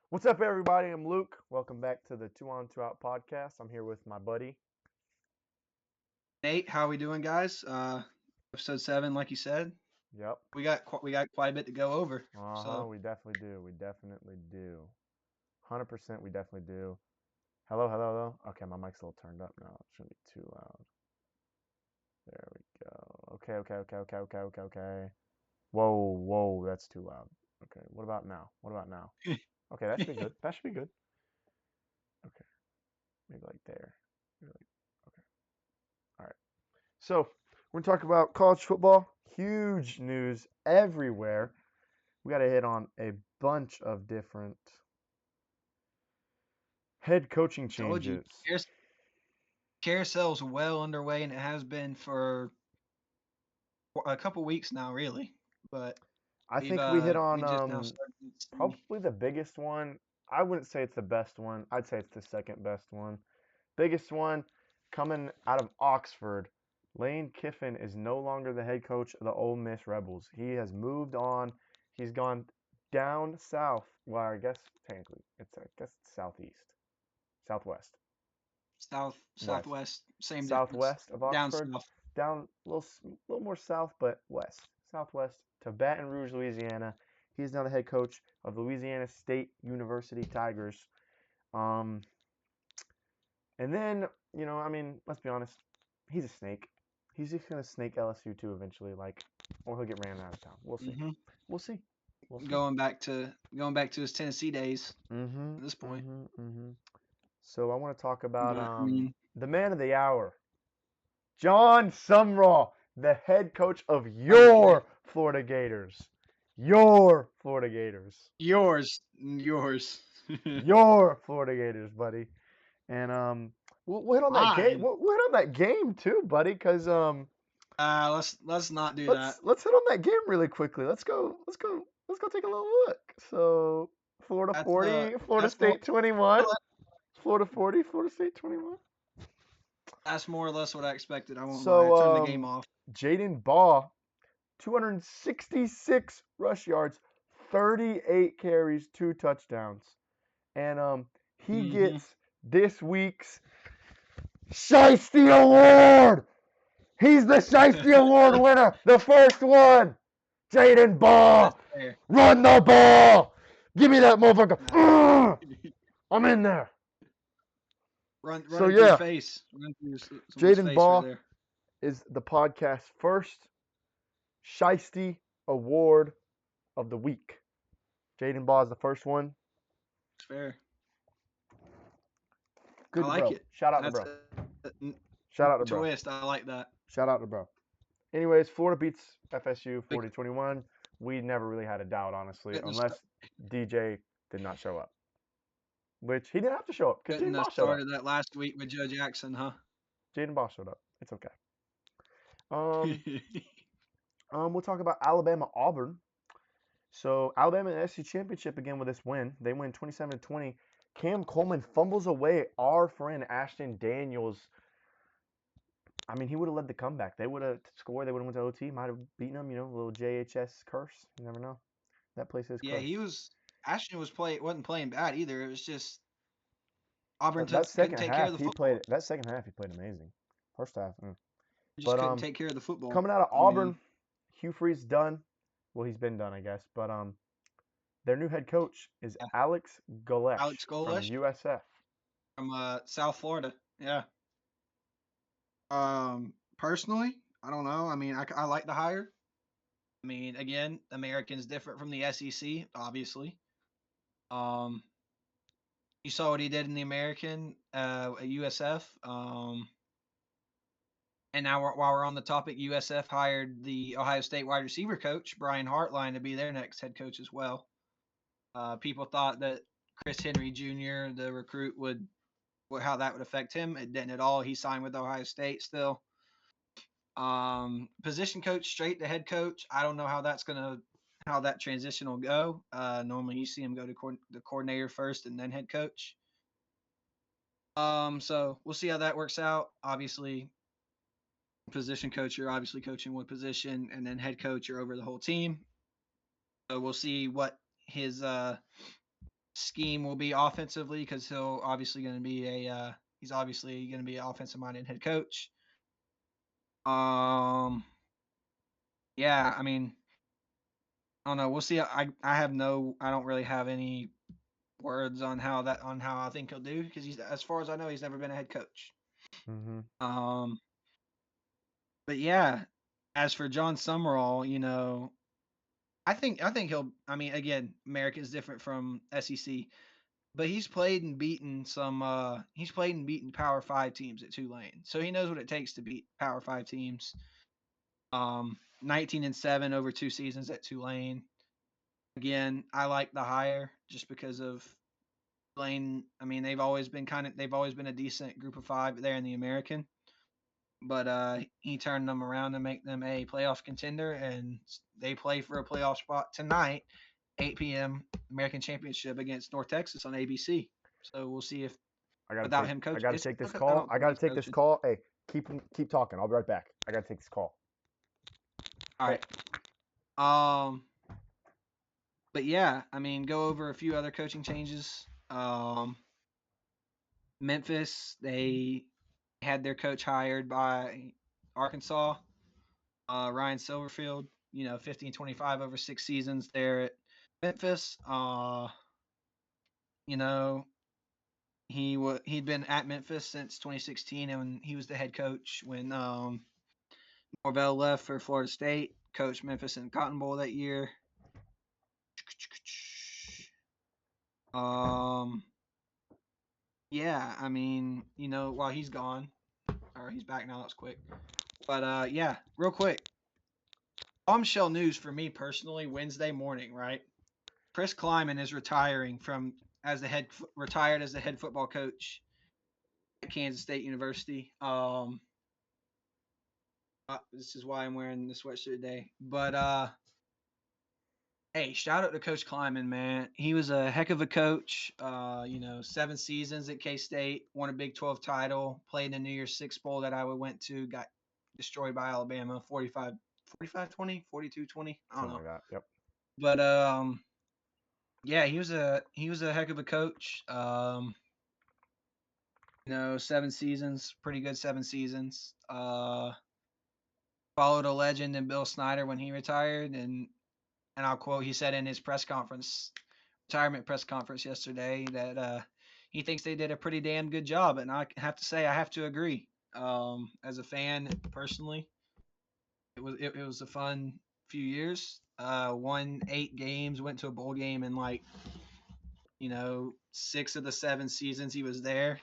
What's up, everybody? I'm Luke. Welcome back to the 2on2out podcast. I'm here with my buddy. Nate, how we doing, guys? Episode 7, like you said, Yep. we got quite a bit to go over. So We definitely do. We definitely do. 100%. We definitely do. Hello, hello, hello. Okay, my mic's a little turned up now. It shouldn't be too loud. There we go. Okay. Whoa, whoa, that's too loud. Okay, what about now? What about now? Okay, that should be good. That should be good. Okay, maybe like there. Maybe like, okay. All right. So we're gonna talk about college football. Huge news everywhere. We got to hit on a bunch of different head coaching told you, changes. carousel's well underway, and it has been for a couple weeks now, really. But I we've think we hit we on just now started to see. probably the biggest one. I wouldn't say it's the best one. I'd say it's the second best one. Biggest one coming out of Oxford. Lane Kiffin is no longer the head coach of the Ole Miss Rebels. He has moved on. He's gone down south. Well, I guess technically it's southeast, southwest, west, Southwest, same difference. southwest of Down Oxford, south. down little more south, but west, southwest to Baton Rouge, Louisiana. He's now the head coach of Louisiana State University Tigers. Um, and then I mean, let's be honest, he's a snake. He's just gonna snake LSU too eventually, or he'll get ran out of town. We'll see. hmm We'll see. We'll see. Going back to his Tennessee days. Mm-hmm. At this point, Mm-hmm. Mm-hmm. So I want to talk about but I mean, the man of the hour, John Sumrall, the head coach of I'm here. your Florida Gators. Your Florida Gators. Yours, Your Florida Gators, buddy. And we'll hit on that game. mine. We'll hit on that game too, buddy, because Let's not do that. let's hit on that game really quickly. Let's go take a little look. So Florida That's 40, Florida that's more State 21. Florida 40, Florida State 21. that's more or less what I expected. I won't lie. I So turned the game off. Jaden Baugh, 266 rush yards, 38 carries, 2 touchdowns. And he hmm gets this week's Shiesty Award. He's the Shiesty Award winner, the first one. Jaden Baugh, That's fair. run the ball. Give me that motherfucker. Nah. I'm in there. So Running through yeah, face, running through someone's Jaden face right Baugh there. is the podcast's first Shiesty Award of the week. Jaden Baugh is the first one. It's fair. Good I to like bro. it. Shout out to That's bro. a Shout out to bro. twist. I like that. Shout out to bro. Anyways, Florida beats FSU Like, 40-21. We never really had a doubt, honestly, Couldn't have, unless DJ did not show up. Which he didn't have to show up because couldn't Jaden have Baugh showed up. started that last week with Joe Jackson, huh? Jaden Baugh showed up. It's okay. Um, we'll talk about Alabama Auburn. So Alabama in the SEC championship again with this win. They win 27-20. Cam Coleman fumbles away our friend Ashton Daniels. I mean, he would have led the comeback. They would have scored. They would have went to OT. Might have beaten them. A little JHS curse. You never know. That place is Yeah, he cursed. was. Ashton wasn't playing bad either. It was just Auburn That couldn't second take care half, of the he football. played. That second half, he played amazing. First half, Just but couldn't take care of the football. coming out of I mean, Auburn, Hugh Freeze done. Well, he's been done, I guess. But their new head coach is yeah. Alex Golesh Alex from Golesh USF. from South Florida. Yeah. Personally, I don't know. I mean, I like the hire. I mean, again, American's different from the SEC, obviously. Um, you saw what he did in the American at USF. And now while we're on the topic, USF hired the Ohio State wide receiver coach Brian Hartline to be their next head coach as well. People thought that Chris Henry Jr., the recruit, how that would affect him. It didn't at all. He signed with Ohio State still. Position coach straight to head coach. I don't know how that transition will go. Normally you see him go to the coordinator first and then head coach. So we'll see how that works out. Obviously, position coach, you're obviously coaching one position, and then head coach, you're over the whole team. So we'll see what his scheme will be offensively because he's obviously going to be an offensive minded head coach. Um, yeah, I mean, I don't know. We'll see. I don't really have any words on how I think he'll do because as far as I know, he's never been a head coach. Mm-hmm. Um, but yeah, as for John Summerall, I think he'll. I mean, again, America is different from SEC, but he's played and beaten some. He's played and beaten Power Five teams at Tulane, so he knows what it takes to beat Power Five teams. 19-7 over 2 seasons at Tulane. Again, I like the hire just because of Tulane. I mean, they've always been a decent group of five there in the American, but he turned them around to make them a playoff contender, and they play for a playoff spot tonight, 8 p.m. American Championship against North Texas on ABC. So we'll see if without him I coaching, gotta take this I call. don't I think gotta he's take this coaching. call. Hey, keep talking. I'll be right back. I gotta take this call. All right. But yeah, I mean, go over a few other coaching changes. Memphis, they had their coach hired by Arkansas, Ryan Silverfield. 15-25 over 6 seasons there at Memphis. You know, he'd been at Memphis since 2016, and he was the head coach when Norvell left for Florida State. Coached Memphis in Cotton Bowl that year. Yeah, I mean, while he's gone, or he's back now, that was quick. But yeah, real quick. Bombshell news for me personally, Wednesday morning, right? Chris Kleiman is retired as the head football coach at Kansas State University. This is why I'm wearing this sweatshirt today. But hey, shout out to Coach Kleiman, man. He was a heck of a coach. 7 seasons at K State, won a Big 12 title, played in the New Year's Six Bowl that I went to, got destroyed by Alabama, 45-20, 42-20. I don't Something know. like that. Yep. But yeah, he was a heck of a coach. 7 seasons, pretty good 7 seasons. Followed a legend in Bill Snyder when he retired, and I'll quote, he said in his retirement press conference yesterday that he thinks they did a pretty damn good job, and I have to say I have to agree. As a fan personally, it was a fun few years. Won 8 games, went to a bowl game in 6 of the 7 seasons he was there.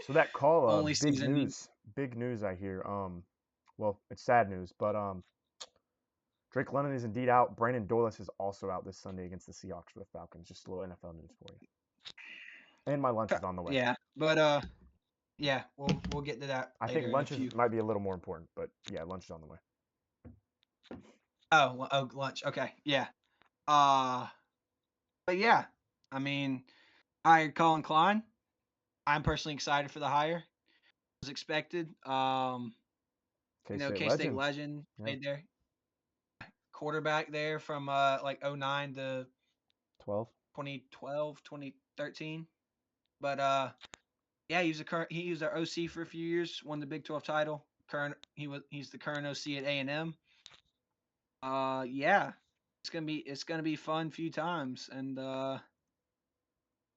So that call, Only big season news. Big news I hear. Well, it's sad news, but Drake London is indeed out. Brandon Douglas is also out this Sunday against the Seahawks for the Falcons. Just a little NFL news for you. And my lunch is on the way. Yeah, but yeah, we'll get to that I think later in a lunch few. might be a little more important, but yeah, lunch is on the way. Oh, lunch. Okay, yeah. Uh, but yeah, I mean, hired Colin Klein. I'm personally excited for the hire. Was expected. K-State K-State legend. legend Yeah. played there. Quarterback there from 09 to 12. 2012, 2013. But yeah, he was our OC for a few years, won the Big 12 title. He's the current OC at A&M. Yeah. It's gonna be fun few times, and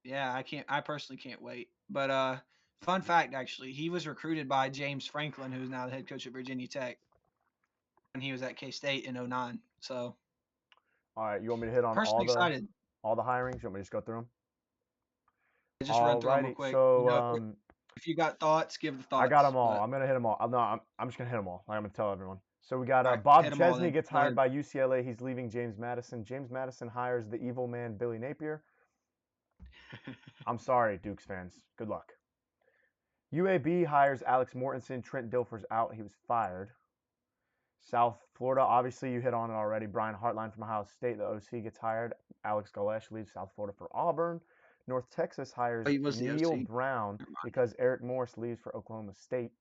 yeah, I personally can't wait. But fun fact actually, he was recruited by James Franklin, who's now the head coach at Virginia Tech, when he was at K-State in 09. So All right, you want me to hit on personally excited. all the hirings? You want me to just go through them? I just run through them real Alrighty, quick. so If you got thoughts, give the I got thoughts. them all. But I'm gonna hit them all. No, I'm just gonna hit them all. I'm gonna tell everyone. So we all got right, Bob hit them all Chesney then. gets Go hired ahead. by UCLA. He's leaving James Madison. James Madison hires the evil man Billy Napier. I'm sorry, Dukes fans. Good luck. UAB hires Alex Mortensen. Trent Dilfer's out. He was fired. South Florida, obviously you hit on it already. Brian Hartline from Ohio State, the OC, gets hired. Alex Galesh leaves South Florida for Auburn. North Texas hires He was the Neil OC. Brown because Eric Morris leaves for Oklahoma State.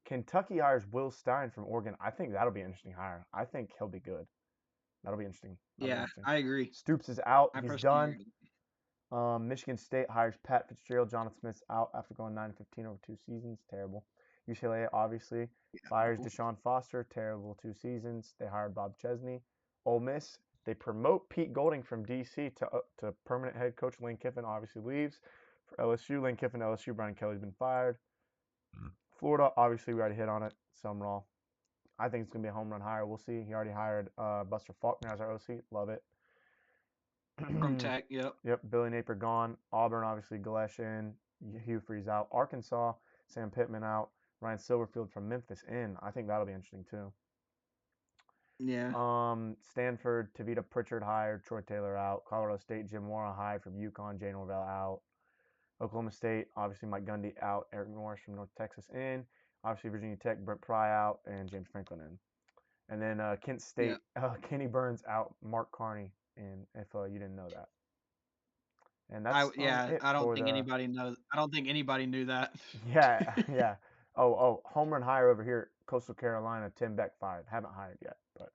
Kentucky hires Will Stein from Oregon. I think that'll be an interesting hire. I think he'll be good. That'll be interesting. That'll be Yeah, interesting. I agree. Stoops is out. I He's personally done. agree. Michigan State hires Pat Fitzgerald. Jonathan Smith's out after going 9-15 over 2 seasons. Terrible. UCLA obviously Yeah, fires awful. Deshaun Foster. Terrible 2 seasons. They hired Bob Chesney. Ole Miss, they promote Pete Golding from DC to permanent head coach. Lane Kiffin obviously leaves. For LSU, Lane Kiffin, LSU, Brian Kelly's been fired. Florida, obviously we already hit on it. Sumrall. I think it's gonna be a home run hire. We'll see. He already hired Buster Faulkner as our OC. Love it. From Tech, yep. Yep, Billy Napier gone. Auburn, obviously, Galesh in. Hugh Freeze out. Arkansas, Sam Pittman out. Ryan Silverfield from Memphis in. I think that'll be interesting too. Yeah. Stanford, Tavita Pritchard hired. Troy Taylor out. Colorado State, Jim Mora hired from UConn. Jay Norvell out. Oklahoma State, obviously Mike Gundy out. Eric Morris from North Texas in. Obviously Virginia Tech, Brent Pry out, and James Franklin in. And then Kent Yeah. State, Kenny Burns out. Mark Carney in. If you didn't know that. And that's it I don't for think the anybody knows. I don't think anybody knew that. yeah yeah. Oh, home run hire over here. Coastal Carolina, Tim Beck fired. Haven't hired yet, but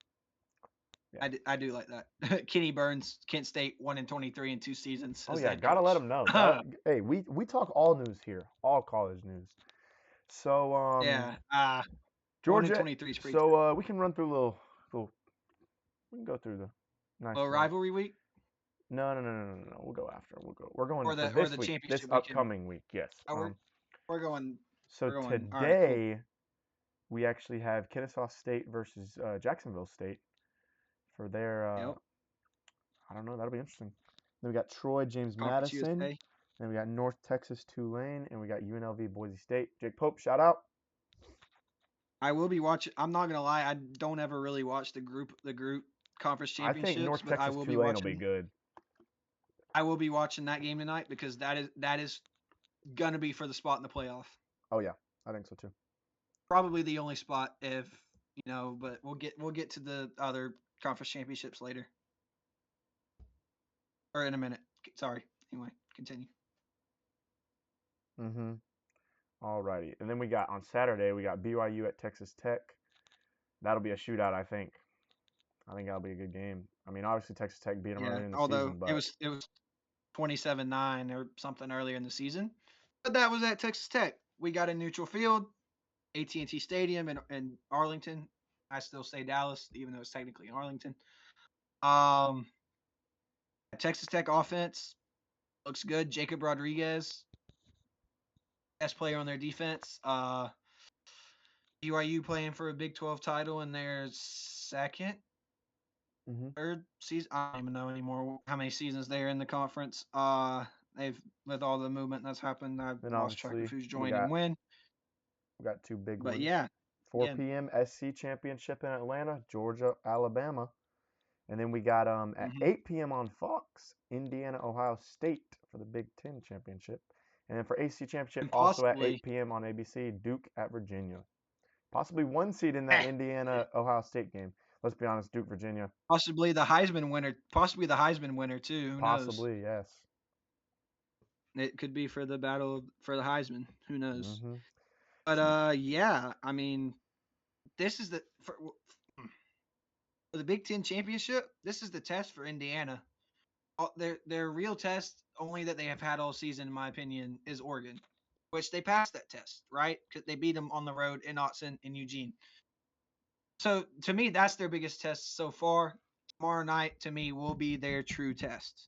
yeah. I do like that. Kenny Burns, Kent State, 1-23 in 2 seasons Oh as the yeah, head gotta let coach. them know. Hey, we talk all news here, all college news. So Yeah. 1 and Georgia. 23 is pretty So good. we can run through a little. We can go through the nice Oh, little. rivalry week No. We'll go after. We're going or for the this week. This championship weekend. upcoming week. Yes. Oh, we're going. So We're going. All right, cool. today we actually have Kennesaw State versus Jacksonville State for their. Yep. I don't know. That'll be interesting. Then we got Troy James Conference Madison. USA. Then we got North Texas Tulane, and we got UNLV Boise State. Jake Pope, shout out. I will be watching. I'm not gonna lie. I don't ever really watch the group conference I think championships, North but I Texas will be Tulane will be watching. good. I will be watching that game tonight because that is gonna be for the spot in the playoff. Oh yeah, I think so too. Probably the only spot if but we'll get to the other conference championships later or in a minute. Sorry. Anyway, continue. Mm-hmm. Alrighty. And then we got on Saturday, we got BYU at Texas Tech. That'll be a shootout, I think. I think that'll be a good game. I mean, obviously Texas Tech beat them Yeah. early in the Although season, it but was 27-9 or something earlier in the season, but that was at Texas Tech. We got a neutral field, AT&T Stadium in Arlington. I still say Dallas, even though it's technically in Arlington. Texas Tech offense looks good. Jacob Rodriguez, best player on their defense. BYU playing for a Big 12 title in their second, third season. I don't even know anymore how many seasons they're in the conference. They've with all the movement that's happened, I've then lost track of obviously who's we joined and got when. we got two big But ones. yeah, 4 p.m. SC Championship in Atlanta, Georgia, Alabama. And then we got at 8 p.m. on Fox, Indiana, Ohio State for the Big Ten Championship. And then for AC Championship, and also at possibly 8 p.m. on ABC, Duke at Virginia. Possibly one seed in that Indiana Ohio State game. Let's be honest, Duke, Virginia. possibly the Heisman winner. Possibly the Heisman winner too. Who knows? Possibly, yes. It could be for the battle for the Heisman. Who knows? Mm-hmm. But yeah. I mean, this is for the Big Ten championship. This is the test for Indiana. Their real test, only that they have had all season, in my opinion, is Oregon, which they passed that test, right? Because they beat them on the road in Autzen and Eugene. So to me, that's their biggest test so far. Tomorrow night, to me, will be their true test.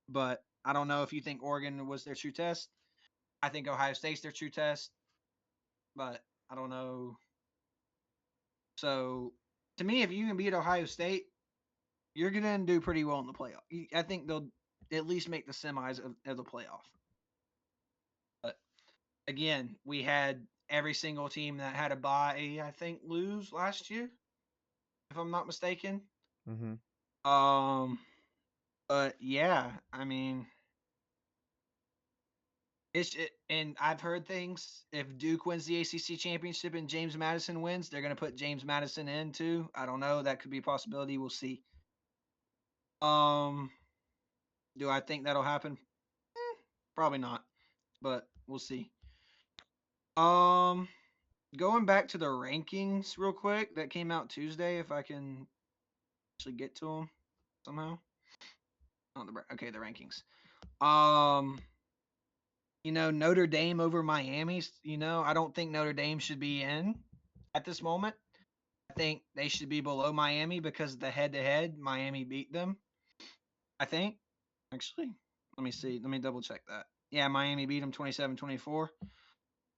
But I don't know if you think Oregon was their true test. I think Ohio State's their true test, but I don't know. So to me, if you can beat Ohio State, you're going to do pretty well in the playoff. I think they'll at least make the semis of the playoff. But again, we had every single team that had a bye, I think, lose last year, if I'm not mistaken. Mm-hmm. But yeah, I mean, and I've heard things. If Duke wins the ACC championship and James Madison wins, they're going to put James Madison in too. I don't know. That could be a possibility. We'll see. Do I think that'll happen? Probably not, but we'll see. Going back to the rankings real quick that came out Tuesday, if I can actually get to them somehow. Oh, the rankings. Notre Dame over Miami. I don't think Notre Dame should be in at this moment. I think they should be below Miami because the head-to-head, Miami beat them. I think. Actually, let me see. Let me double check that. Yeah, Miami beat them 27-24.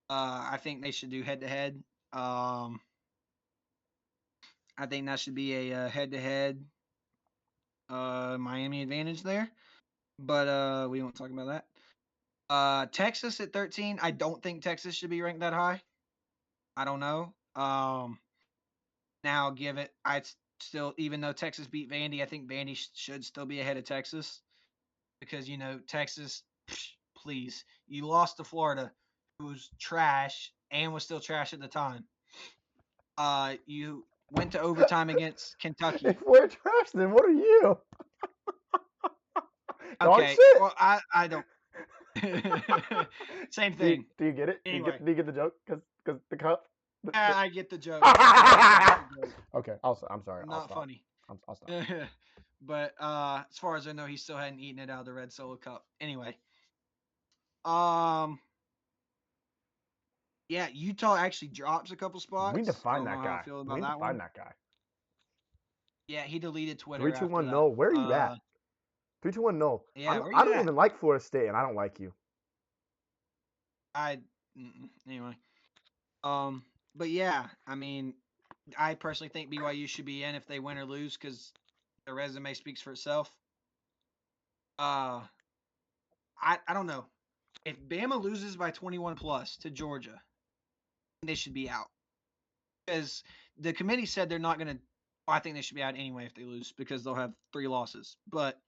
I think they should do head-to-head. I think that should be a head-to-head Miami advantage there. But we won't talk about that. Texas at 13. I don't think Texas should be ranked that high. I don't know. Now give it. I still, even though Texas beat Vandy, I think Vandy should still be ahead of Texas because Texas. Please, you lost to Florida, who's trash and was still trash at the time. You went to overtime against Kentucky. If we're trash, then what are you? Dog Okay, shit. well I don't. Same thing. Do you get it? Anyway. Do you get the joke? Because the cup. I get the joke. I get the joke. Okay, I'm sorry. Not funny. I'll stop. But as far as I know, he still hadn't eaten it out of the red Solo cup. Anyway. Yeah, Utah actually drops a couple spots. We need to find I don't that know how guy. I feel We about need that to find one. that guy. Yeah, he deleted Twitter. 3, 2, 1, after no. that. Where are you at? 3, 2, 1, no. Yeah, where I you don't at? even like Florida State, and I don't like you. Anyway. But yeah, I mean, I personally think BYU should be in if they win or lose because their resume speaks for itself. I don't know. If Bama loses by 21 plus to Georgia, they should be out. Because the committee said they're not going to. I think they should be out anyway if they lose because they'll have 3 losses. But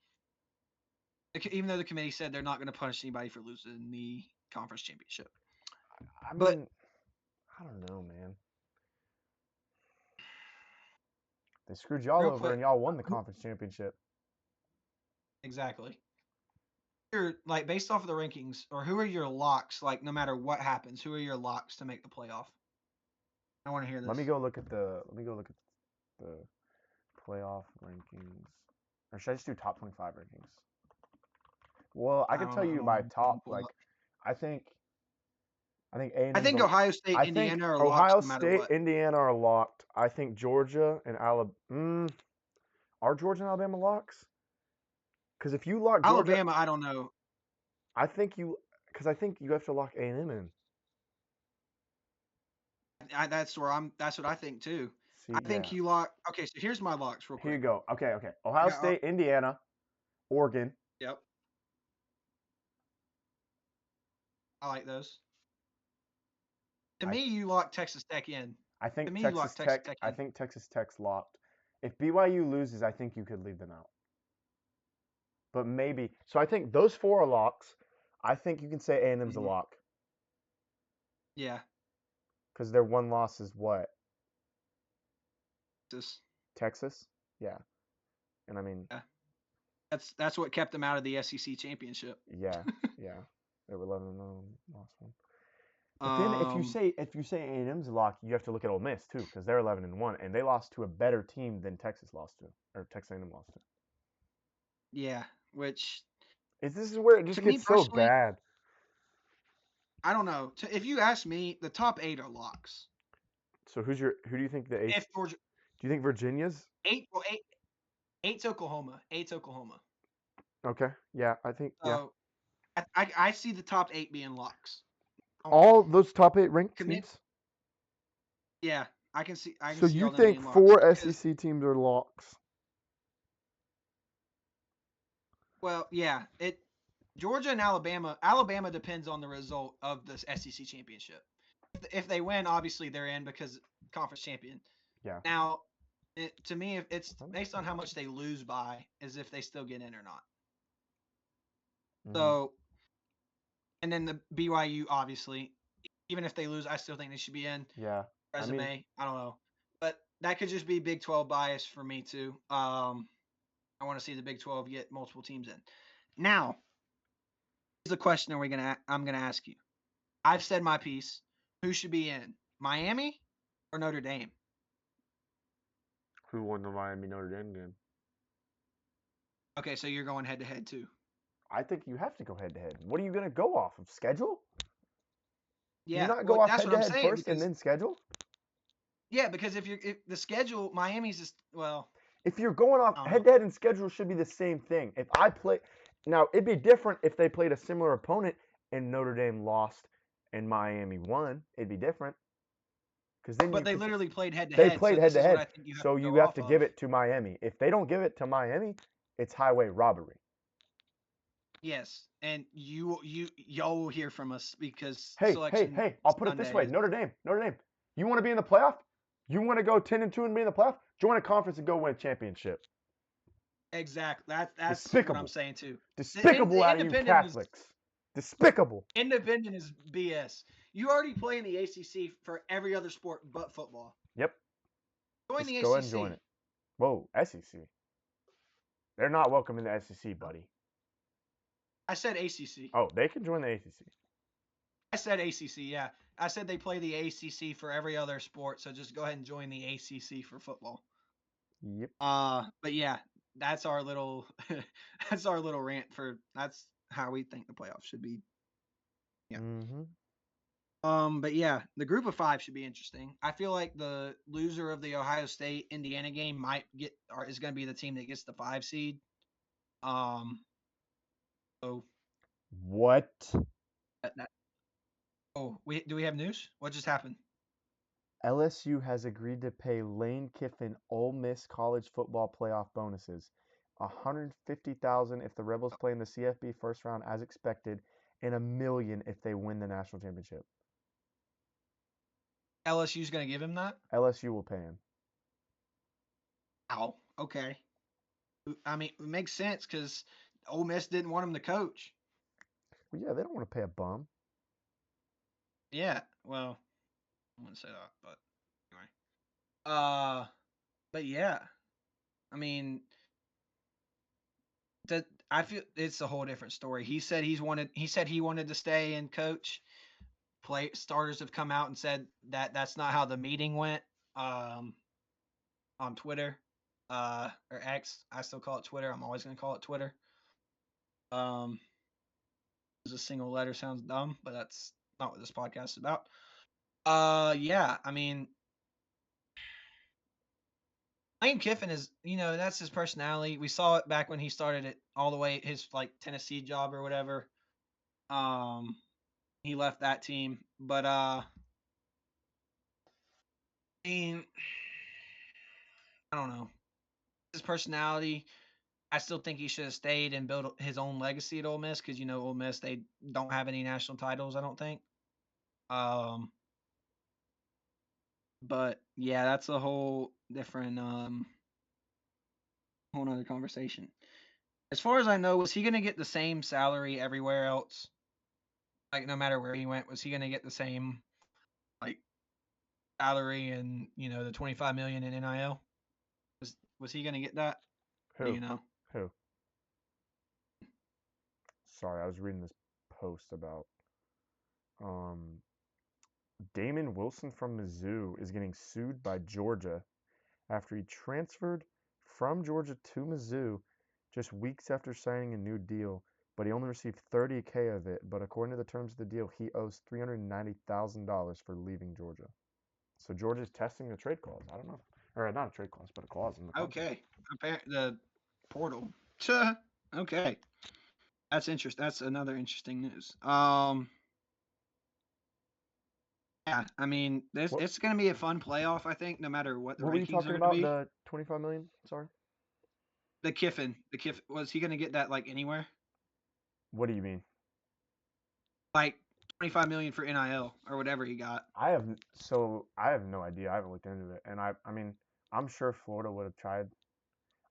even though the committee said they're not going to punish anybody for losing the conference championship. I mean, I don't know, man. They screwed y'all over, and y'all won the conference championship. Exactly. Like based off of the rankings, or who are your locks? Like no matter what happens, who are your locks to make the playoff? I want to hear this. Let me go look at the playoff rankings. Or should I just do top 25 rankings? Well, I can tell you my top. Like, I think A&M. I think Ohio State, Indiana are locked. Ohio no matter State, what. Indiana are locked. I think Georgia and Alabama. Are Georgia and Alabama locks? Because if you lock Georgia, Alabama, I don't know. I think you have to lock A&M in. That's what I think too. See, I think you lock. Okay, so here's my locks real quick. Here you go. Okay. Ohio State, Indiana, Oregon. Yep. I like those. To me, you lock Texas Tech in. I think to me, Texas Tech. Tech I think Texas Tech's locked. If BYU loses, I think you could leave them out. But maybe. So I think those 4 are locks. I think you can say A&M's a lock. Yeah. Because their one loss is what? Texas? Yeah. And I mean. Yeah. That's what kept them out of the SEC championship. Yeah. They were 11-0, lost one. But then if you say A&M's a lock, you have to look at Ole Miss too, because they're 11-1, and they lost to a better team than Texas lost to, or Texas A&M lost to. Yeah, which this is where it just gets so bad. I don't know. If you ask me, the top 8 are locks. So who do you think the 8th? If Georgia, do you think Virginia's 8? Well, 8's Oklahoma. 8's Oklahoma. Okay. Yeah, I think. Yeah. I see the top 8 being locks. All those top 8 ranked teams. Yeah, I can see. So you think 4 SEC teams are locks? Well, yeah. Georgia and Alabama. Alabama depends on the result of the SEC championship. If they win, obviously they're in because conference champion. Yeah. Now, to me, if it's based on how much they lose by, is if they still get in or not. Mm-hmm. So, and then the BYU, obviously, even if they lose, I still think they should be in. Yeah. Resume, I don't know, but that could just be Big 12 bias for me too. I want to see the Big 12 get multiple teams in. Now, here's the question I'm gonna ask you. I've said my piece. Who should be in? Miami or Notre Dame? Who won the Miami Notre Dame game? Okay, so you're going head to head too. I think you have to go head to head. What are you going to go off of? Schedule? Can you Yeah, not well, go off that's head what to I'm head saying first and because then schedule? if the schedule, Miami's just well, If you're going off I don't head know. to head and schedule should be the same thing. If I play now, it'd be different if they played a similar opponent and Notre Dame lost and Miami won. It'd be different because then But you they could literally played head to they head, played so head this to is what head. I think you have So to you go have off to give of. it to Miami. If they don't give it to Miami, it's highway robbery. Yes, and y'all will hear from us because Hey, hey, selection hey! I'll put it this Sunday way: is Notre Dame. You want to be in the playoff? You want to go 10-2 and be in the playoff? Join a conference and go win a championship. exactly that's what I'm Despicable. saying too. Despicable The out of you independent is Catholics. Despicable. independent is BS. You already play in the ACC for every other sport but football. Yep. Join Just the go ahead and join ACC. it. Whoa, SEC. They're not welcome in the SEC, buddy. I said ACC. Oh, they can join the ACC. I said ACC. Yeah, I said they play the ACC for every other sport. So just go ahead and join the ACC for football. Yep. But yeah, that's our little that's our little rant for that's how we think the playoffs should be. Yeah. Mm-hmm. But yeah, the group of five should be interesting. I feel like the loser of the Ohio State Indiana game might get or is going to be the team that gets the 5 seed. Um, so What? that, oh, we have news? What just happened? LSU has agreed to pay Lane Kiffin Ole Miss college football playoff bonuses. 150,000 if the Rebels play in the CFB first round as expected, and $1 million if they win the national championship. LSU's going to give him that? LSU will pay him. Ow. Okay. I mean, it makes sense because Ole Miss didn't want him to coach. Well, yeah, they don't want to pay a bum. Yeah. Well, I wouldn't say that, but anyway. Uh, but yeah, I mean, that I feel it's a whole different story. He said he wanted to stay and coach. Play starters have come out and said that that's not how the meeting went. Um, on Twitter, or X. I still call it Twitter. I'm always gonna call it Twitter. Um, a single letter sounds dumb, but that's not what this podcast is about. Yeah, I mean, Lane Kiffin is, that's his personality. We saw it back when he started it all the way his like Tennessee job or whatever. Um, he left that team, but I mean, I don't know his personality. I still think he should have stayed and built his own legacy at Ole Miss because Ole Miss they don't have any national titles. I don't think. Um, but yeah, that's a whole different whole nother conversation. As far as I know, was he going to get the same salary everywhere else? Like no matter where he went, was he going to get the same like salary and the 25 million in NIL? Was he going to get that? Do Who? you know? Who? Sorry, I was reading this post about um Damon Wilson from Mizzou is getting sued by Georgia after he transferred from Georgia to Mizzou just weeks after signing a new deal, but he only received $30K of it. But according to the terms of the deal, he owes $390,000 for leaving Georgia. So Georgia's testing the trade clause. I don't know, or not a trade clause, but a clause in the contract. Okay, the portal. Okay, that's interesting. That's another interesting news. Yeah, I mean, What it's going to be a fun playoff. I think, no matter what the what were you rankings are talking going to about? be. The 25 million? Sorry. The Kiffin, was he going to get that like anywhere? What do you mean? Like 25 million for NIL or whatever he got. I have no idea. I haven't looked into it, and I mean I'm sure Florida would have tried.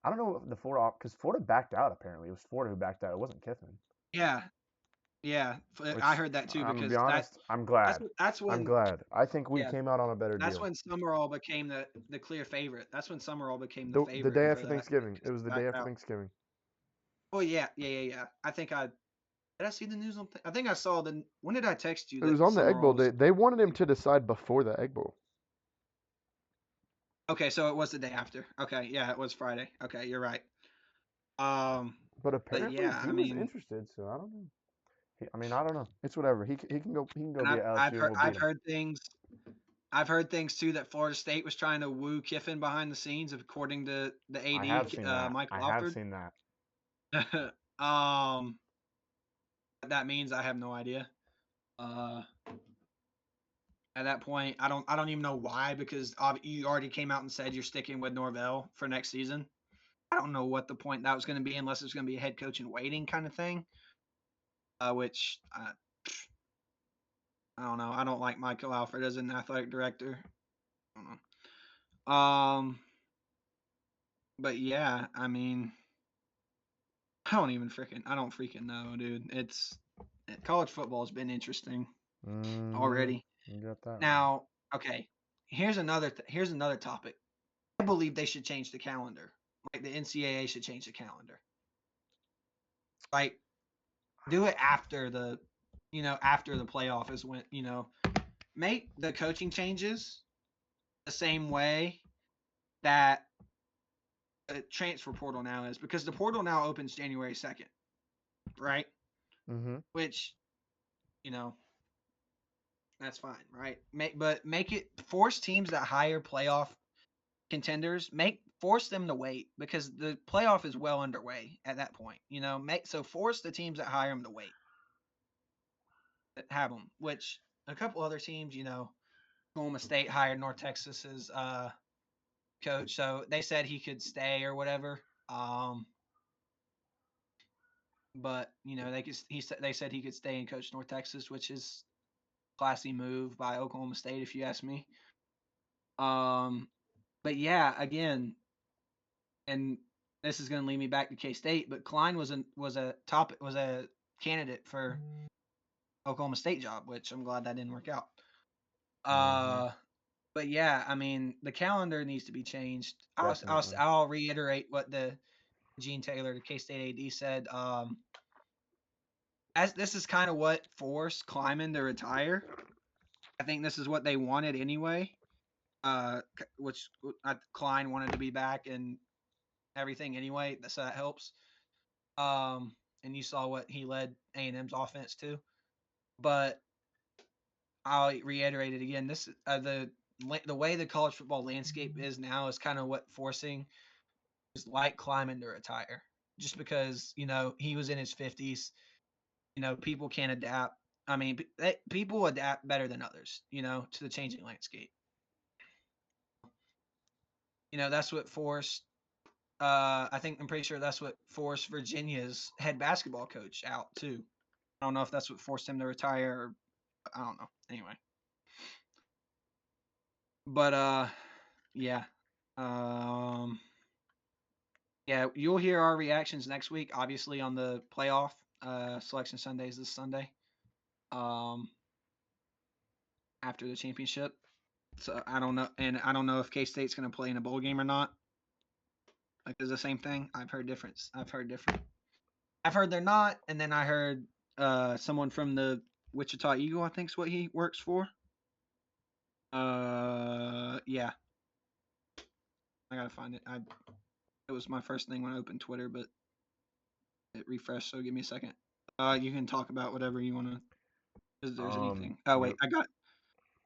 I don't know if the Florida because Florida backed out. Apparently, it was Florida who backed out. It wasn't Kiffin. Yeah, yeah, I Which heard that too I'm gonna be because honest. I'm that's glad. that's I'm when glad. I think we yeah came out on a better that's deal. when Summerall became the clear favorite. That's when Summerall became the The favorite day for after that Thanksgiving. It because was he the day backed after out. Thanksgiving. Oh yeah. I think did I see the news on? I think I saw the. When did I text you It was that on the Egg Bowl Summerall was? day. They wanted him to decide before the Egg Bowl. Okay, so it was the day after. Okay, yeah, it was Friday. Okay, you're right. But But apparently yeah, he I was mean, interested, so I don't know. I mean, I don't know. It's whatever. He can go and be at I've LSU and heard we'll beat I've him. heard things I've heard things too that Florida State was trying to woo Kiffin behind the scenes, according to the I have AD, seen that. I Michael have Alford. seen that. um, what that means I have no idea. Uh, at that point, I don't even know why, because you already came out and said you're sticking with Norvell for next season. I don't know what the point that was going to be, unless it's going to be a head coach in waiting kind of thing. Which I don't know. I don't like Michael Alford as an athletic director. I don't know. But yeah, I mean, I don't freaking know, dude. College football has been interesting Mm-hmm. already. You got that right. Now, okay, here's another topic. I believe they should change the calendar. Like the NCAA should change the calendar. Like do it after after the playoff is when, make the coaching changes the same way that the transfer portal now is, because the portal now opens January 2nd, right? Mm-hmm. Which, you know, that's fine, right? Make it force teams that hire playoff contenders, make force them to wait, because the playoff is well underway at that point. Force the teams that hire them to wait, have them. Which a couple other teams, Oklahoma State hired North Texas's coach, so they said he could stay or whatever. But they said he could stay and coach North Texas, which is a classy move by Oklahoma State, if you ask me. Um, but yeah, again, and this is going to lead me back to K State, but Klein was a candidate for Oklahoma State job, which I'm glad that didn't work out. Mm-hmm. But yeah, I mean, the calendar needs to be changed. Definitely. I'll reiterate what the Gene Taylor, the K State AD, said. As this is kind of what forced Kleiman to retire. I think this is what they wanted anyway. Which Klein wanted to be back and everything anyway, so that helps. And you saw what he led A&M's offense to. But I'll reiterate it again. This the way the college football landscape is now is kind of what forcing is like Kleiman to retire, just because he was in his 50s. People can't adapt. I mean, people adapt better than others. To the changing landscape. That's what forced. I'm pretty sure that's what forced Virginia's head basketball coach out too. I don't know if that's what forced him to retire. Or, I don't know. Anyway, but yeah, um, yeah, you'll hear our reactions next week. Obviously, on the playoff selection Sundays this Sunday. Um, After the championship. So I don't know, and I don't know if K State's going to play in a bowl game or not. Like, it's the same thing. I've heard different. I've heard they're not, and then I heard someone from the Wichita Eagle, I think is what he works for. Yeah, I gotta find it. It was my first thing when I opened Twitter, but it refreshed. So give me a second. You can talk about whatever you want to. If there's anything. Oh wait, Yep.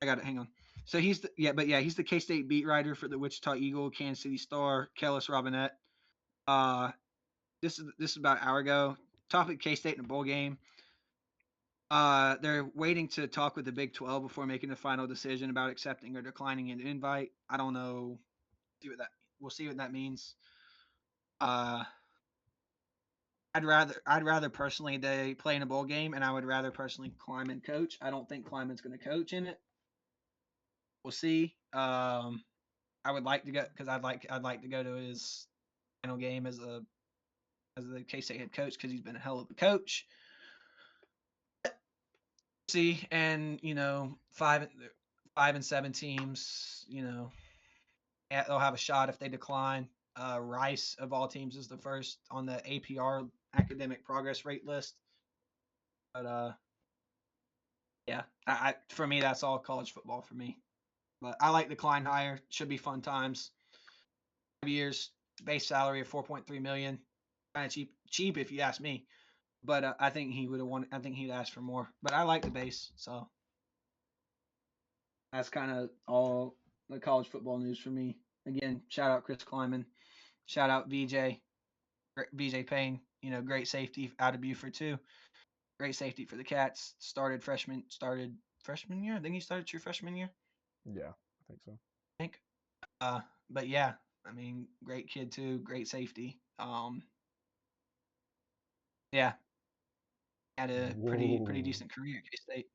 I got it. Hang on. So he's the K State beat writer for the Wichita Eagle, Kansas City Star, Kellis Robinette. Uh, this is about an hour ago. Topic: K State in a bowl game. They're waiting to talk with the Big 12 before making the final decision about accepting or declining an invite. I don't know. We'll see what that means. Uh, I'd rather personally they play in a bowl game, and I would rather personally Kleiman coach. I don't think Kleiman's going to coach in it. We'll see. I would like to go, because I'd like to go to his final game as the K State head coach, because he's been a hell of a coach. See, and 5-7 teams, they'll have a shot if they decline. Rice of all teams is the first on the APR academic progress rate list. But yeah, for me that's all college football for me. But I like the Klein hire. Should be fun times. 5 years, base salary of 4.3 million. kind of cheap if you ask me. But I think he would have won. I think he'd ask for more. But I like the base, so that's kind of all the college football news for me. Again, shout out Chris Kleiman, shout out VJ Payne. Great safety out of Buford too. Great safety for the Cats. Started freshman year. I think he started true freshman year. Yeah, I think so. I think. But yeah, I mean, great kid too. Great safety. Yeah, had a pretty Whoa. decent career at K State.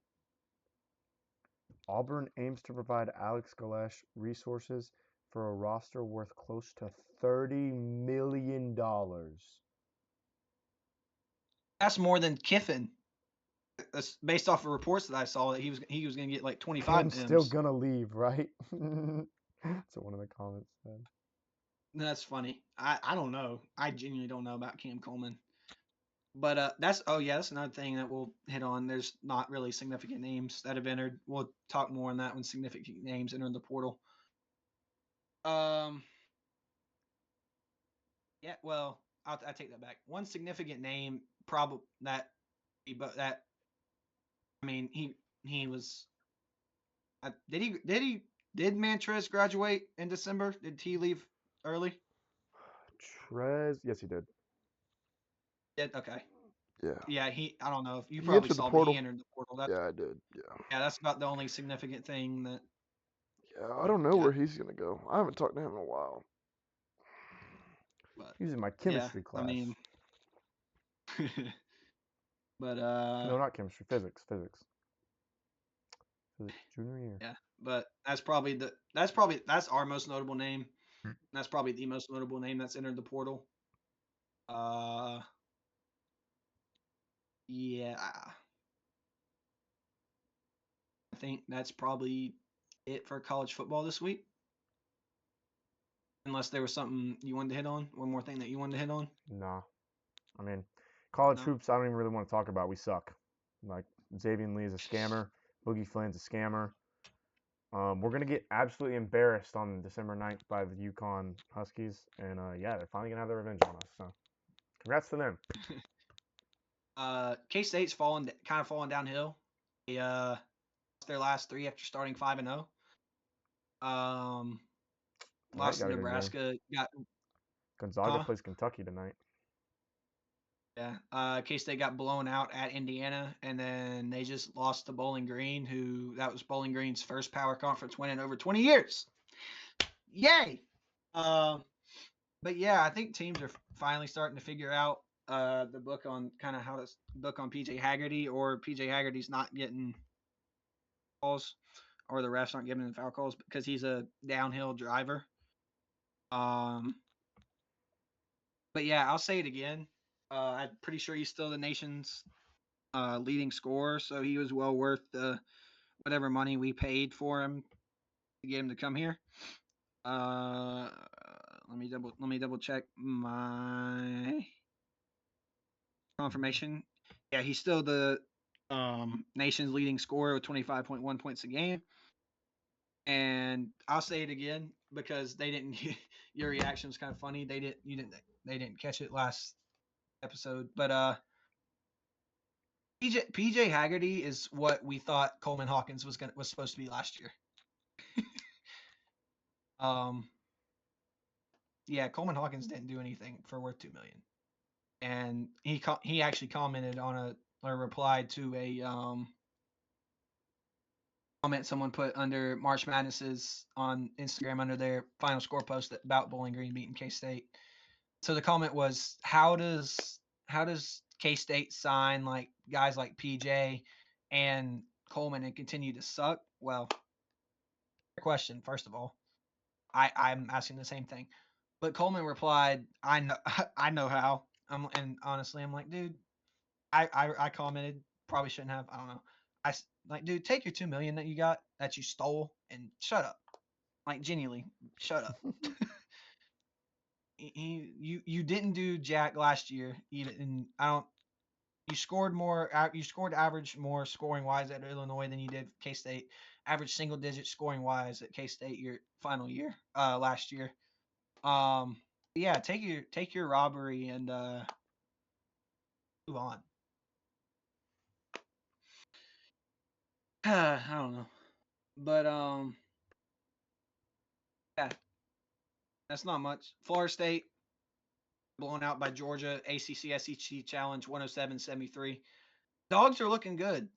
Auburn aims to provide Alex Galesh resources for a roster worth close to $30 million. That's more than Kiffin. That's based off of reports that I saw that he was going to get like 25 Kim's still M's. gonna leave, right? That's what one of the comments said. That's funny. I don't know. I genuinely don't know about Cam Coleman. But that's another thing that we'll hit on. There's not really significant names that have entered. We'll talk more on that when significant names enter the portal. Yeah, well, I take that back. One significant name, probably that, but that I mean he was. Did Mantrez graduate in December? Did he leave early? Trez, yes, he did. Okay. Yeah. Yeah, I don't know if you He probably entered the saw, but he portal. entered the portal. Yeah, I did. Yeah. That's about the only significant thing that. Yeah, I don't know Yeah, where he's gonna go. I haven't talked to him in a while. but He was in my yeah, chemistry I class. mean, but No, not chemistry. Physics. Physics. Junior year. yeah, but that's our most notable name. That's probably the most notable name that's entered the portal. Uh, yeah, I think that's probably it for college football this week. Unless there was something you wanted to hit on, one more thing that you wanted to hit on. Nah. I mean, college No. hoops, I don't even really want to talk about. We suck. Like, Xavier Lee is a scammer. Boogie Flynn's a scammer. We're going to get absolutely embarrassed on December 9th by the UConn Huskies. And yeah, they're finally going to have their revenge on us. So congrats to them. K-State's kind of fallen downhill. They lost their last 3 after starting 5-0. All right, Lost to got a good game. Nebraska. Gonzaga plays Kentucky tonight. Yeah. K-State got blown out at Indiana, and then they just lost to Bowling Green, that was Bowling Green's first power conference win in over 20 years. Yay! But yeah, I think teams are finally starting to figure out the book on kind of how to book on PJ Haggerty, or PJ Haggerty's not getting calls, or the refs aren't giving him foul calls because he's a downhill driver. But yeah, I'll say it again. I'm pretty sure he's still the nation's leading scorer, so he was well worth the whatever money we paid for him to get him to come here. Let me double check my confirmation. Yeah, he's still the nation's leading scorer with 25.1 points a game. And I'll say it again because they didn't. Your reaction was kind of funny. They didn't catch it last episode, but PJ Haggerty is what we thought Coleman Hawkins was supposed to be last year. Yeah, Coleman Hawkins didn't do anything for worth $2 million, and he actually commented on or replied to a comment someone put under March Madness's on Instagram under their final score post about Bowling Green beating K-State. So the comment was, how does K-State sign like guys like PJ and Coleman and continue to suck? Well, question first of all, I'm asking the same thing, but Coleman replied, I know how. And honestly, I'm like, dude, I commented, probably shouldn't have. I don't know. Like, dude, take your $2 million that you got that you stole and shut up. Like, genuinely, shut up. You didn't do jack last year. You scored more. You scored average more scoring wise at Illinois than you did K State. Average single digit scoring wise at K State your final year last year. Yeah, take your robbery and move on. I don't know, but yeah, that's not much. Florida State blown out by Georgia, ACC SEC Challenge 107-73. Dogs are looking good.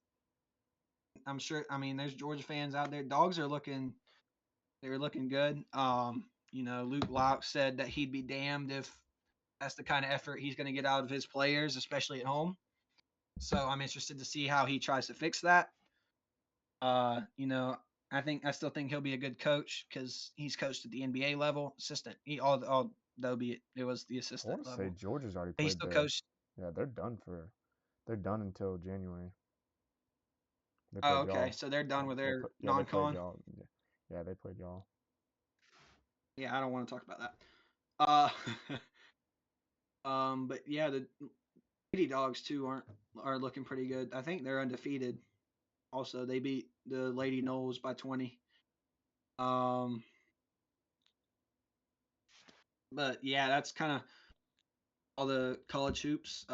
I'm sure. I mean, there's Georgia fans out there. Dogs are looking. They're looking good. Luke Locke said that he'd be damned if that's the kind of effort he's going to get out of his players, especially at home. So I'm interested to see how he tries to fix that. Uh, you know, I still think he'll be a good coach because he's coached at the NBA level, assistant. It was the I want assistant to say level. Georgia's already He played still there. coached. Yeah, they're done until January. They Oh, played okay. y'all. So they're done with their Yeah, they played non-con. y'all. Yeah, they played y'all. Yeah, I don't want to talk about that. Uh, but yeah, the Lady Dogs too are looking pretty good. I think they're undefeated. Also, they beat the Lady Knowles by 20. Um, but yeah, that's kind of all the college hoops.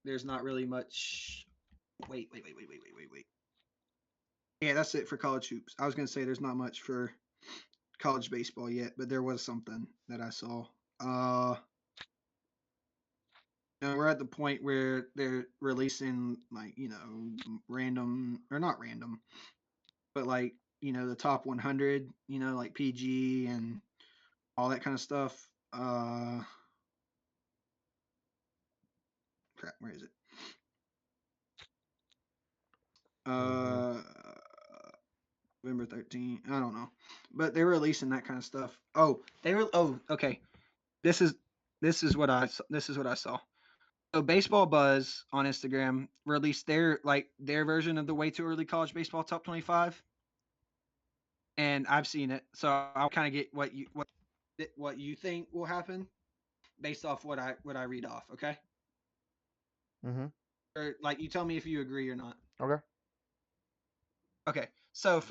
There's not really much. Wait. Yeah, that's it for college hoops. I was gonna say there's not much for college baseball yet, but there was something that I saw. And we're at the point where they're releasing random or not random, but the top 100, like PG and all that kind of stuff. Crap, where is it? Hmm. Uh, November 13th. I don't know, but they're releasing that kind of stuff. Oh, they were. Oh, okay. This is this is what I saw. So Baseball Buzz on Instagram released their version of the Way Too Early College Baseball Top 25, and I've seen it. So I'll kind of get what you think will happen based off what I read off. Okay, Mhm. or like you tell me if you agree or not. Okay. Okay, so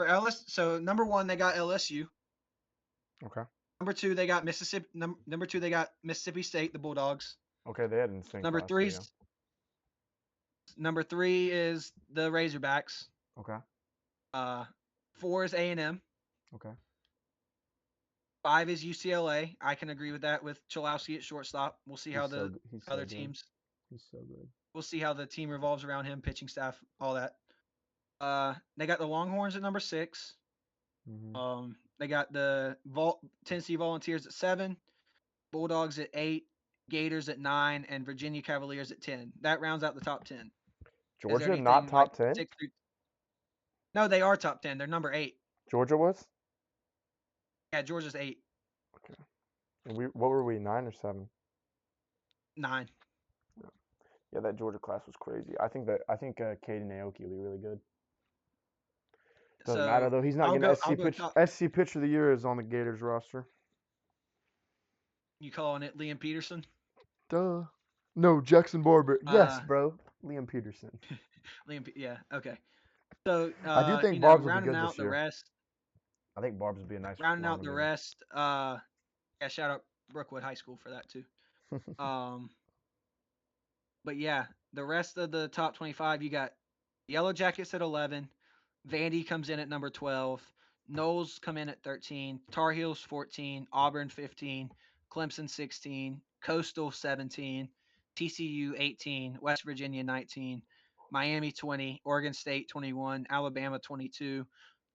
so number one they got LSU. Okay. Number two they got Mississippi. Number two they got Mississippi State, the Bulldogs. Okay. They had instinct Number last three year. Yeah. number three is the Razorbacks. Okay. Uh, four is A&M. Okay. Five is UCLA. I can agree with that with Chalowski at shortstop. We'll see how the He's so other good. teams. He's so good. We'll see how the team revolves around him, pitching staff, all that. They got the Longhorns at number six. Mhm. They got the Tennessee Volunteers at 7, Bulldogs at 8, Gators at 9, and Virginia Cavaliers at 10. That rounds out the top 10. Is there Georgia not anything like top 10? 6 through? No, they are top 10. They're number 8. Georgia was? Yeah, Georgia's 8, Okay. And what were we, 9 or 7? 9. Yeah, that Georgia class was crazy. I think Caden Aoki will be really good. Doesn't matter So though. He's not I'll getting go. I'll go top. SC pitcher of the year is on the Gators roster. You calling it Liam Peterson? Duh. No, Jackson Barber. Yes, Uh, bro. Liam Peterson. Yeah, okay. So I do think Barb's will be rounding good out this the year. rest, I think Barb's will be a nice rounding out lineman the again. rest. Yeah, shout out Brookwood High School for that too. Um, but yeah, the rest of the top 25, you got Yellow Jackets at 11, Vandy comes in at number 12, Knowles come in at 13, Tar Heels 14, Auburn 15, Clemson 16, Coastal 17, TCU 18, West Virginia 19, Miami 20, Oregon State 21, Alabama 22,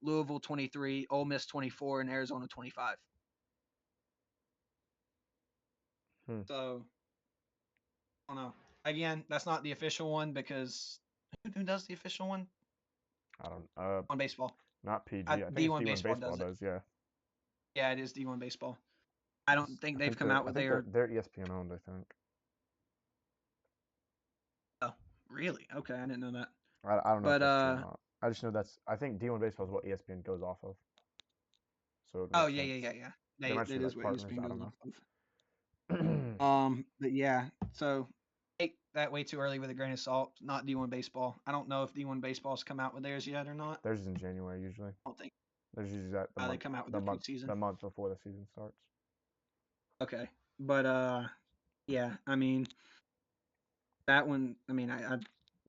Louisville 23, Ole Miss 24, and Arizona 25. Hmm. So, I don't know. Again, that's not the official one because who does the official one I don't. on baseball? Not PG. I think it's D1 D1 baseball baseball does it. does. Yeah. Yeah, it is D1 baseball. I don't think I they've think come out I with think their. they're ESPN owned. I think. Oh, really? Okay, I didn't know that. I don't know if But that's true or not. I just know I think D1 baseball is what ESPN goes off of. So it oh makes yeah, sense. yeah, yeah, yeah. They might That show is like what partners. ESPN I goes don't know. off of. But yeah, so take that way too early with a grain of salt. Not D1 baseball. I don't know if D1 baseball's come out with theirs yet or not. Theirs is in January usually. I don't think There's usually that they come out with their the preseason. month before the season starts. Okay, but yeah, I mean that one. I mean, I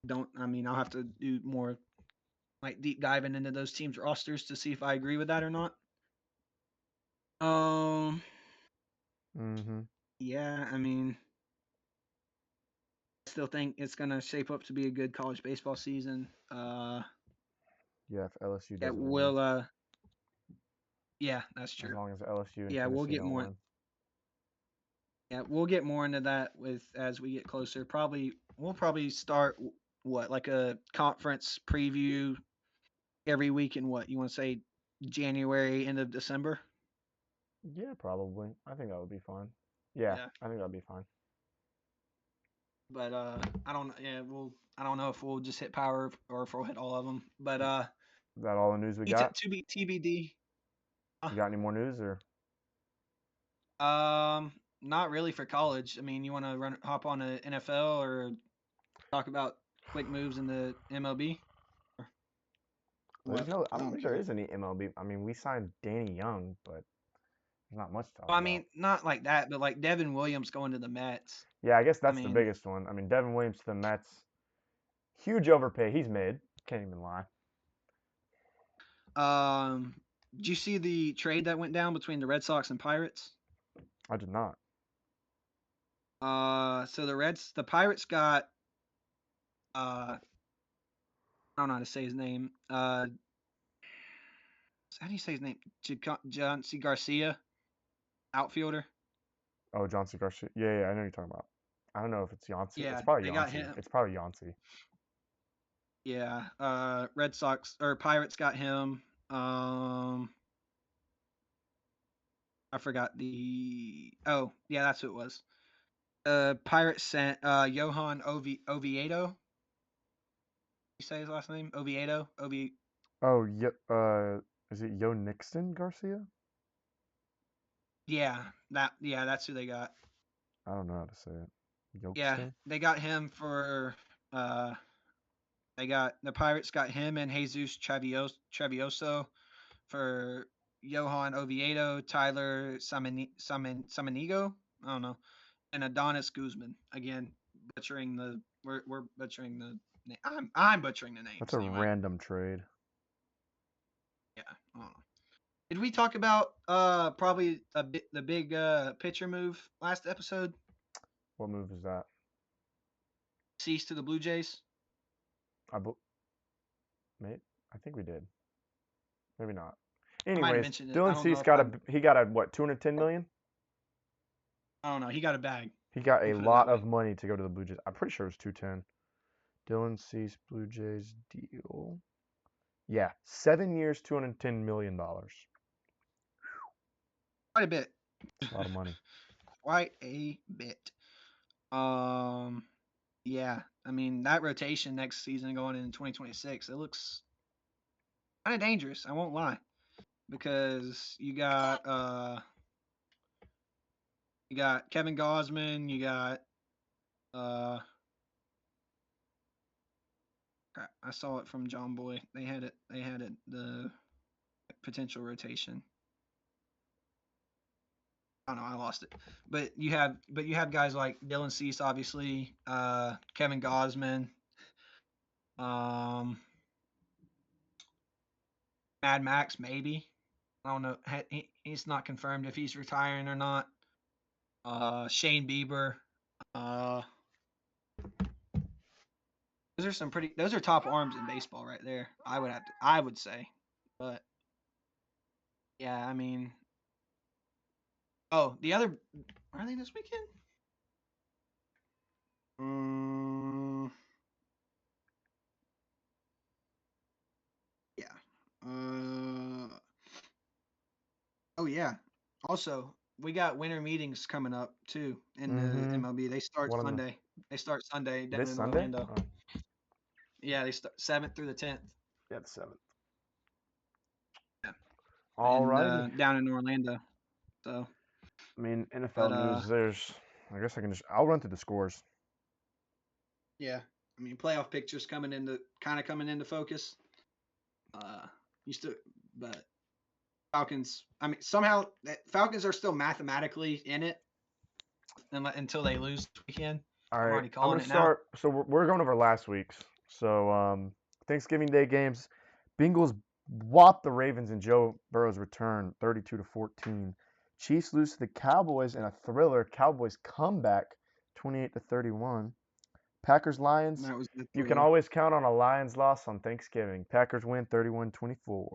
don't. I mean, I'll have to do more like deep diving into those teams' rosters to see if I agree with that or not. Um, Mm-hmm. yeah, I mean, I still think it's gonna shape up to be a good college baseball season. Yeah, if LSU Yeah, doesn't win. we'll yeah, that's As true. long as LSU and Yeah, we'll Tennessee get don't more. win. Yeah, we'll get more into that with as we get closer. Probably we'll probably start what like a conference preview every week in what you want to say January, end of December. Yeah, probably. I think that would be fun. Yeah, Yeah, I think that'd be fine. but I don't. Yeah, we'll. I don't know if we'll just hit power or if we'll hit all of them. But Is that all the news we got? to be TBD. You got any more news or? Not really for college. I mean, you want to hop on a NFL or talk about quick moves in the MLB? Or There's what? no. I I don't don't think there care. is any MLB. I mean, we signed Danny Young, but there's not much to talk Well, I about. mean, not like that, but like Devin Williams going to the Mets. Yeah, I guess I that's the mean, biggest one. I mean, Devin Williams to the Mets, huge overpay. He's mid. Can't even lie. um, did you see the trade that went down between the Red Sox and Pirates? I did not. So the Pirates got I don't know how to say his name. How do you say his name? John C. Garcia, outfielder. Oh, John C. Garcia. Yeah, yeah, I know you're talking about. I don't know if it's Yancey. It's Yeah, probably they got Yancey. him. It's probably Yancey. Yeah, Red Sox or Pirates got him. I forgot the. Oh, yeah, that's who it was. Pirates sent Johan Oviedo. You say his last name? Oviedo. Oh, yeah. Is it Yo Nixon Garcia? Yeah, that. Yeah, that's who they got. I don't know how to say it. Yeah, Yokeston? they got him for. Uh, they got the Pirates got him and Jesus Travioso for Johan Oviedo, Tyler Samanigo. I don't know, and Adonis Guzman. Again, butchering the we're butchering the name. I'm butchering the That's names a anyway. random trade. Yeah, I don't know. Did we talk about probably the big pitcher move last episode? What move is that? Cease to the Blue Jays. I bel mate. I think we did. Maybe not. I might have Anyways, mentioned it. I Dylan don't know Cease if I. got a what 210 million. I don't know. He got a bag. He got We'll a put it that lot way. of money to go to the Blue Jays. I'm pretty sure it was 210. Dylan Cease Blue Jays deal. Yeah, 7 years, $210 million. Quite a bit. It's a lot of money. Quite a bit. Um, yeah. I mean that rotation next season going into 2026, it looks kind of dangerous. I won't lie, because you got Kevin Gosman, you got uh I saw it from John Boy. They had it the potential rotation. I don't know, I lost it. But you have guys like Dylan Cease, obviously, Kevin Gosman, um, Mad Max, maybe. I don't know. He's not confirmed if he's retiring or not. Shane Bieber. Uh, those are top arms in baseball right there. I would say. But yeah, I mean, oh, the other are they this weekend? Um, yeah. Uh, oh yeah. Also, we got winter meetings coming up too in the Mm-hmm. MLB. They start What on the Sunday. They start Sunday down this in Sunday? Orlando. Oh, Yeah, they start 7th through the 10th. yeah, the 7th. Yeah, and Alrighty. down in Orlando. So, I mean, but NFL news. There's. I guess I can just. I'll run through the scores. yeah, I mean, playoff pictures coming into focus. Uh, you still, but Falcons. I mean, somehow Falcons are still mathematically in it until they lose this weekend. All I'm right, already I'm calling gonna it now. start. So we're going over last week's. So Thanksgiving Day games. Bengals whopped the Ravens in Joe Burrow's return, 32-14. Chiefs lose to the Cowboys in a thriller. Cowboys comeback, 28-31. Packers Lions. That was the You can thriller always count on a Lions loss on Thanksgiving. Packers win 31-24.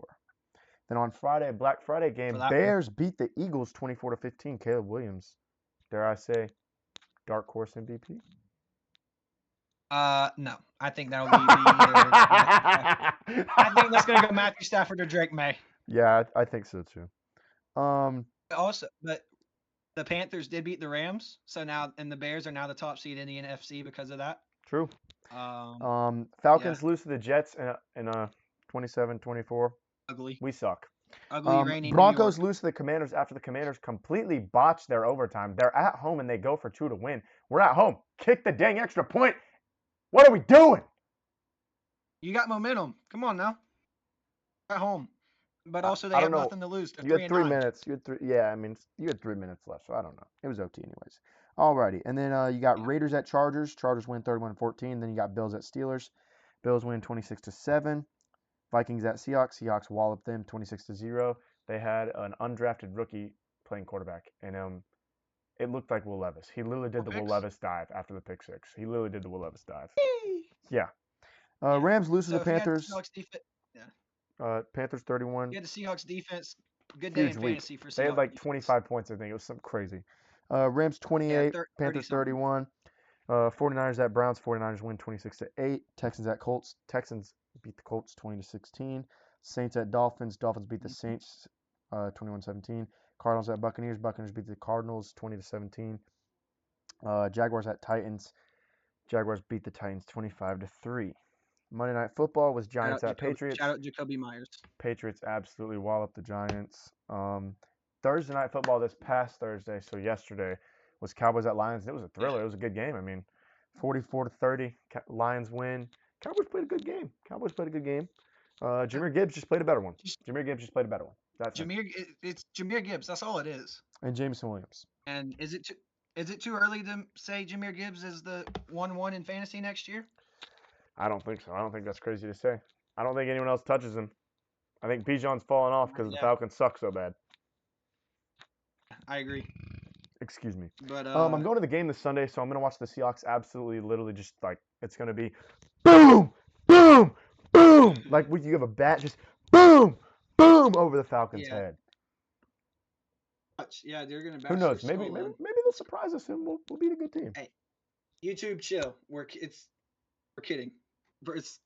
Then on Friday, Black Friday for game, that one. Bears beat the Eagles 24-15. Caleb Williams, dare I say, dark horse MVP. No, I think that'll be either Matthew Stafford. I think that's gonna go Matthew Stafford or Drake May. Yeah, I think so too. But the Panthers did beat the Rams, so now and the Bears are now the top seed in the NFC because of that. True. Um, yeah, Falcons lose to the Jets in a 27-24. ugly, We suck. ugly, rainy New Broncos York. lose to the Commanders after the Commanders completely botched their overtime. They're at home and they go for 2 to win. We're at home. Kick the dang extra point. What are we doing? You got momentum. Come on now, at home, but also I they don't have know. nothing to lose. They're You had 3 3-9. minutes. You had 3. Yeah, I mean, you had 3 minutes left, so I don't know. It was OT anyways. Alrighty, and then you got Yeah. Raiders at Chargers. Chargers win 31-14. Then you got Bills at Steelers. Bills win 26-7. Vikings at Seahawks. Seahawks wallop them 26-0. They had an undrafted rookie playing quarterback, and it looked like Will Levis. He literally did the Will Picks. Levis dive after the pick six. He literally did the Will Levis dive. Yay! Yeah. Yeah. Rams lose to So the if you had the Panthers. Seahawks defense, yeah, Panthers 31. you had the Seahawks defense. Good day in Huge week. fantasy for They had Seahawks like defense. 25 points, I think. It was something crazy. Rams Yeah, 28, 30 Panthers something. 31. 49ers at Browns. 49ers win 26-8. Texans at Colts. Texans beat the Colts 20-16. Saints at Dolphins. Dolphins beat the Saints 21-17. Cardinals at Buccaneers. Buccaneers beat the Cardinals 20-17. Jaguars at Titans. Jaguars beat the Titans 25-3. Monday Night Football was Giants at Patriots. Shout out Jacoby Myers. Patriots absolutely walloped the Giants. Thursday Night Football this past Thursday, so yesterday, was Cowboys at Lions. It was a thriller. It was a good game. I mean, 44-30, Lions win. Cowboys played a good game. Jahmyr Gibbs just played a better one. That's it. It's Jahmyr Gibbs. That's all it is. And Jameson Williams. And is it too early to say Jahmyr Gibbs is the 1-1 in fantasy next year? I don't think so. I don't think that's crazy to say. I don't think anyone else touches him. I think Bijan's fallen off because the Falcons suck so bad. I agree. Excuse me. But I'm going to the game this Sunday, so I'm going to watch the Seahawks absolutely, literally just like, it's going to be boom, boom, boom. Like you have a bat, just boom, boom over the Falcons' head. Yeah, they're going to bash Who knows? their Maybe skull in. they'll surprise us and we'll beat a good team. Hey, YouTube chill. We're kidding. It's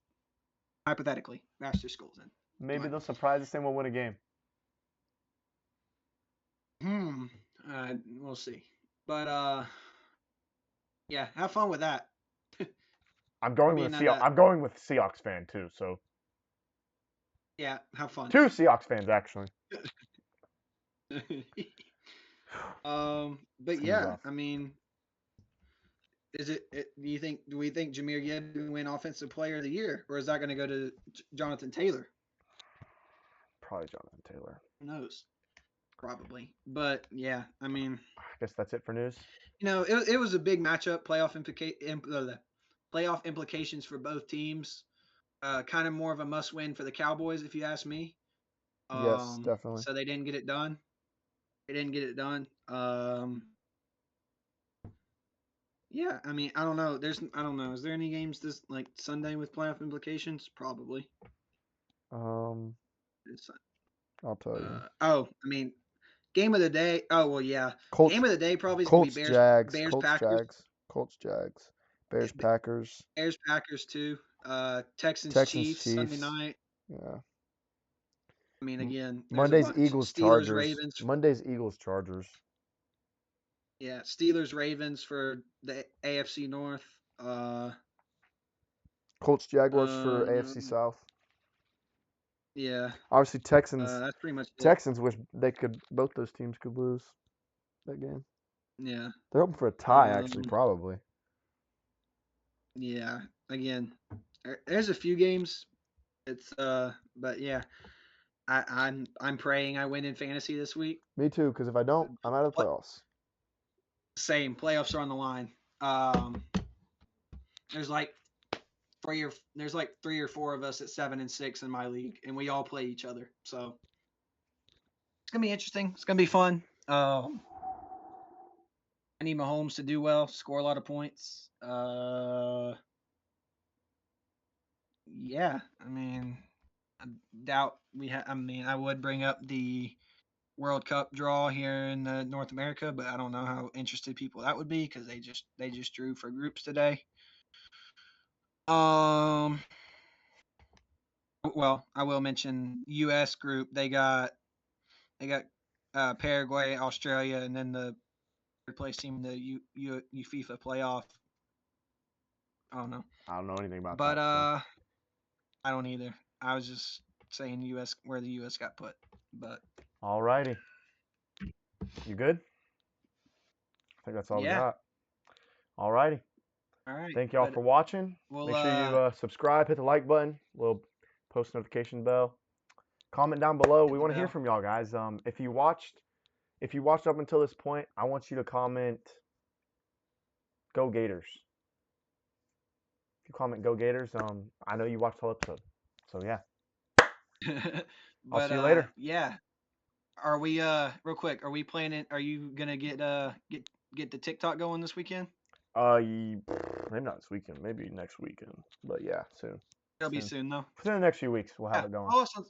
hypothetically bash their skulls in. Maybe they'll surprise us and we'll win a game. We'll see. But yeah, have fun with that. I'm going with Seahawks. I'm going with Seahawks fan too. So yeah, have fun. 2 Seahawks fans actually. But yeah, I mean, do we think Jahmyr Gibbs will win Offensive Player of the Year, or is that going to go to Jonathan Taylor? Probably Jonathan Taylor. Who knows? Probably. But yeah, I mean, I guess that's it for news. You know, it was a big matchup. Playoff implications for both teams. Kind of more of a must-win for the Cowboys, if you ask me. Yes, definitely. So they didn't get it done. Yeah, I mean, I don't know. I don't know. Is there any games this like Sunday with playoff implications? Probably. I'll tell you. I mean, game of the day. Oh well, yeah. Game of the day probably is Colts, gonna be Jags, Bears, Colts, Packers. Jags, Colts, Jags, Bears, Packers. Bears, Packers too. Texans, Chiefs Sunday night. Yeah. I mean, again, Monday's Eagles, Steelers, Chargers. Ravens. Monday's Eagles, Chargers. Yeah, Steelers, Ravens for the AFC North. Colts, Jaguars for AFC South. Yeah. Obviously, Texans. That's pretty much it. Texans wish both those teams could lose that game. Yeah. They're hoping for a tie, actually, probably. Yeah. Again, there's a few games. But yeah. I'm praying I win in fantasy this week. Me too, because if I don't, I'm out of the What? playoffs. Same. Playoffs are on the line. There's like there's like 3 or 4 of us at 7-6 in my league, and we all play each other. So it's gonna be interesting. It's gonna be fun. I need Mahomes to do well, score a lot of points. Yeah, I mean, I doubt we have. I mean, I would bring up the World Cup draw here in North America, but I don't know how interested people that would be because they just drew for groups today. Um, well, I will mention U.S. group. They got Paraguay, Australia, and then the third place team, the FIFA playoff. I don't know, I don't know anything about but that. So. I don't either. I was just saying U.S. where the U.S. got put, but Alrighty. You good? I think that's all we yeah, got. Alrighty. all right. Thank y'all But for watching. we'll Make sure you subscribe, hit the like button, little post notification bell. Comment down below. hit We the want to hear bell. from y'all, guys. If you watched up until this point, I want you to comment "Go Gators." If you comment "Go Gators," I know you watched the whole episode. So yeah, I'll But see you later. yeah. Are we real quick? Are we planning? Are you gonna get the TikTok going this weekend? Maybe not this weekend, maybe next weekend, but yeah, soon. It'll be Soon. soon though. Within the next few weeks, we'll have Yeah. it going. Follow us on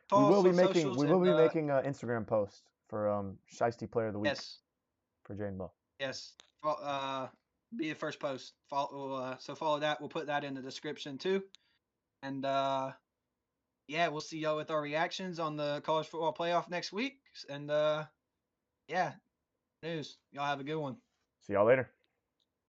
socials We will and be making an Instagram post for Shiesty Player of the Week yes, for Jane Bell. yes. Be the first post. Follow that. We'll put that in the description too. And yeah, we'll see y'all with our reactions on the college football playoff next week. And yeah, news. Y'all have a good one. See y'all later.